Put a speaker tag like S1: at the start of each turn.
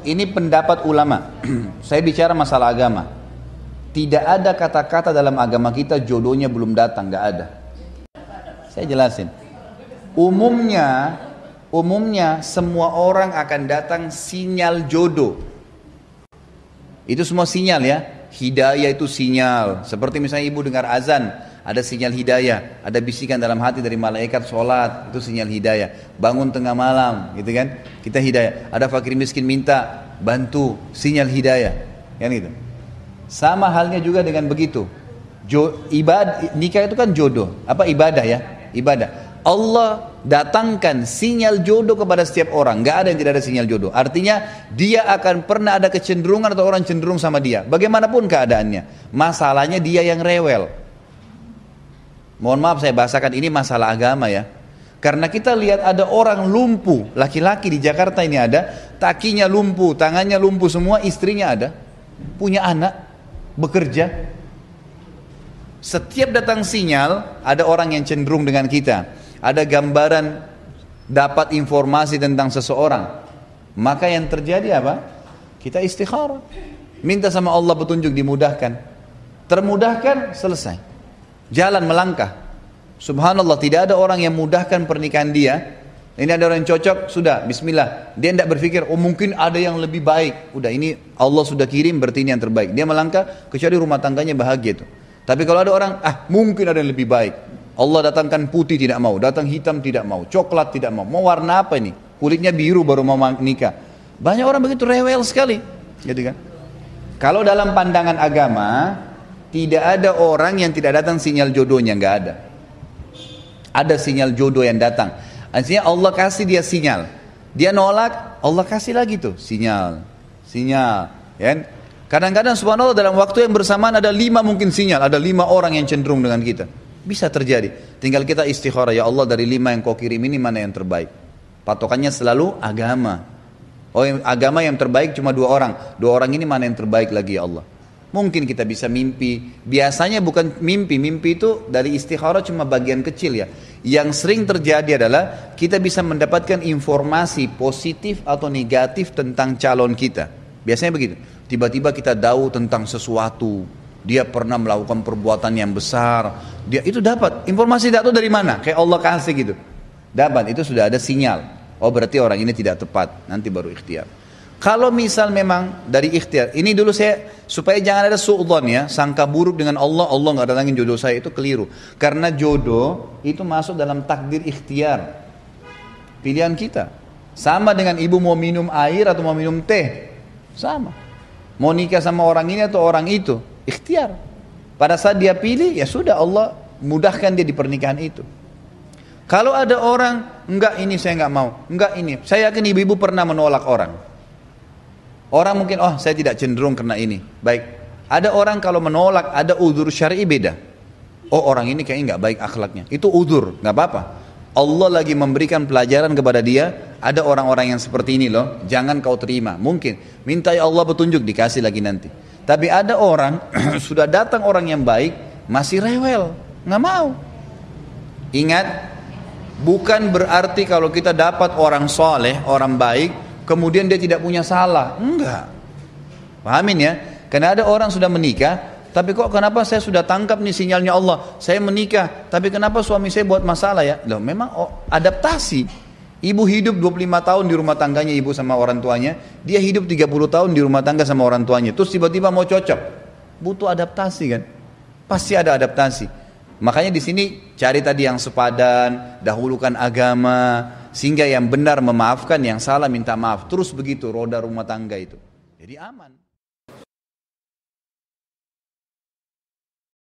S1: ini pendapat ulama. Saya bicara masalah agama. Tidak ada kata-kata dalam agama kita jodohnya belum datang, nggak ada. Saya jelasin. Umumnya semua orang akan datang sinyal jodoh. Itu semua sinyal ya. Hidayah itu sinyal. Seperti misalnya ibu dengar azan, ada sinyal hidayah. Ada bisikan dalam hati dari malaikat sholat, itu sinyal hidayah. Bangun tengah malam, gitu kan? Kita hidayah. Ada fakir miskin minta bantu, sinyal hidayah. Kan gitu. Sama halnya juga dengan begitu. Nikah itu kan jodoh. Apa ibadah ya? Ibadah. Allah datangkan sinyal jodoh kepada setiap orang. Gak ada yang tidak ada sinyal jodoh. Artinya dia akan pernah ada kecenderungan atau orang cenderung sama dia. Bagaimanapun keadaannya. Masalahnya dia yang rewel. Mohon maaf saya bahasakan ini masalah agama ya. Karena kita lihat ada orang lumpuh. Laki-laki di Jakarta ini ada. Kakinya lumpuh, tangannya lumpuh semua. Istrinya ada. Punya anak. Bekerja. Setiap datang sinyal ada orang yang cenderung dengan kita. Ada gambaran, dapat informasi tentang seseorang, maka yang terjadi apa? Kita istikharah, minta sama Allah petunjuk, dimudahkan, termudahkan, selesai, jalan melangkah. Subhanallah, tidak ada orang yang mudahkan pernikahan dia. Ini ada orang yang cocok, sudah bismillah. Dia tidak berpikir, oh mungkin ada yang lebih baik. Udah, ini Allah sudah kirim, berarti ini yang terbaik. Dia melangkah, kecuali rumah tangganya bahagia itu. Tapi kalau ada orang, mungkin ada yang lebih baik. Allah datangkan putih tidak mau, datang hitam tidak mau, coklat tidak mau. Mau warna apa ini? Kulitnya biru baru mau nikah. Banyak orang begitu rewel sekali, gitu kan? Kalau dalam pandangan agama, tidak ada orang yang tidak datang sinyal jodohnya, nggak ada. Ada sinyal jodoh yang datang. Artinya Allah kasih dia sinyal. Dia nolak, Allah kasih lagi tuh sinyal, ya. Kadang-kadang subhanallah dalam waktu yang bersamaan ada 5 mungkin sinyal, ada 5 orang yang cenderung dengan kita. Bisa terjadi. Tinggal kita istikharah, ya Allah dari 5 yang kau kirim ini mana yang terbaik. Patokannya selalu agama. Oh, agama yang terbaik cuma 2 orang. 2 orang ini mana yang terbaik lagi ya Allah. Mungkin kita bisa mimpi. Biasanya bukan mimpi. Mimpi itu dari istikharah cuma bagian kecil ya. Yang sering terjadi adalah kita bisa mendapatkan informasi positif atau negatif tentang calon kita. Biasanya begitu. Tiba-tiba kita tahu tentang sesuatu. Dia pernah melakukan perbuatan yang besar. Dia itu dapat informasi, tidak tahu dari mana. Kayak Allah kasih gitu. Dapat, itu sudah ada sinyal. Oh berarti orang ini tidak tepat. Nanti baru ikhtiar. Kalau misal memang dari ikhtiar, ini dulu saya supaya jangan ada su'udzon ya, sangka buruk dengan Allah. Allah nggak datangin jodoh saya, itu keliru. Karena jodoh itu masuk dalam takdir ikhtiar, pilihan kita. Sama dengan ibu mau minum air atau mau minum teh, sama. Mau nikah sama orang ini atau orang itu, ikhtiar. Pada saat dia pilih, ya sudah Allah mudahkan dia di pernikahan itu. Kalau ada orang, enggak ini saya enggak mau, enggak ini. Saya yakin ibu-ibu pernah menolak orang. Orang mungkin, oh saya tidak cenderung karena ini. Baik, ada orang kalau menolak, ada udzur syar'i beda. Oh orang ini kayaknya enggak baik akhlaknya. Itu udzur, enggak apa-apa. Allah lagi memberikan pelajaran kepada dia. Ada orang-orang yang seperti ini loh, jangan kau terima. Mungkin, minta ya Allah petunjuk, dikasih lagi nanti. Tapi ada orang, sudah datang orang yang baik, masih rewel, nggak mau. Ingat, bukan berarti kalau kita dapat orang soleh, orang baik, kemudian dia tidak punya salah. Enggak. Pahamin ya? Karena ada orang sudah menikah, tapi kok kenapa saya sudah tangkap nih sinyalnya Allah, saya menikah, tapi kenapa suami saya buat masalah ya? Loh, memang adaptasi. Ibu hidup 25 tahun di rumah tangganya ibu sama orang tuanya, dia hidup 30 tahun di rumah tangga sama orang tuanya, terus tiba-tiba mau cocok, butuh adaptasi kan? Pasti ada adaptasi. Makanya di sini cari tadi yang sepadan, dahulukan agama, sehingga yang benar memaafkan, yang salah minta maaf. Terus begitu roda rumah tangga itu, jadi aman.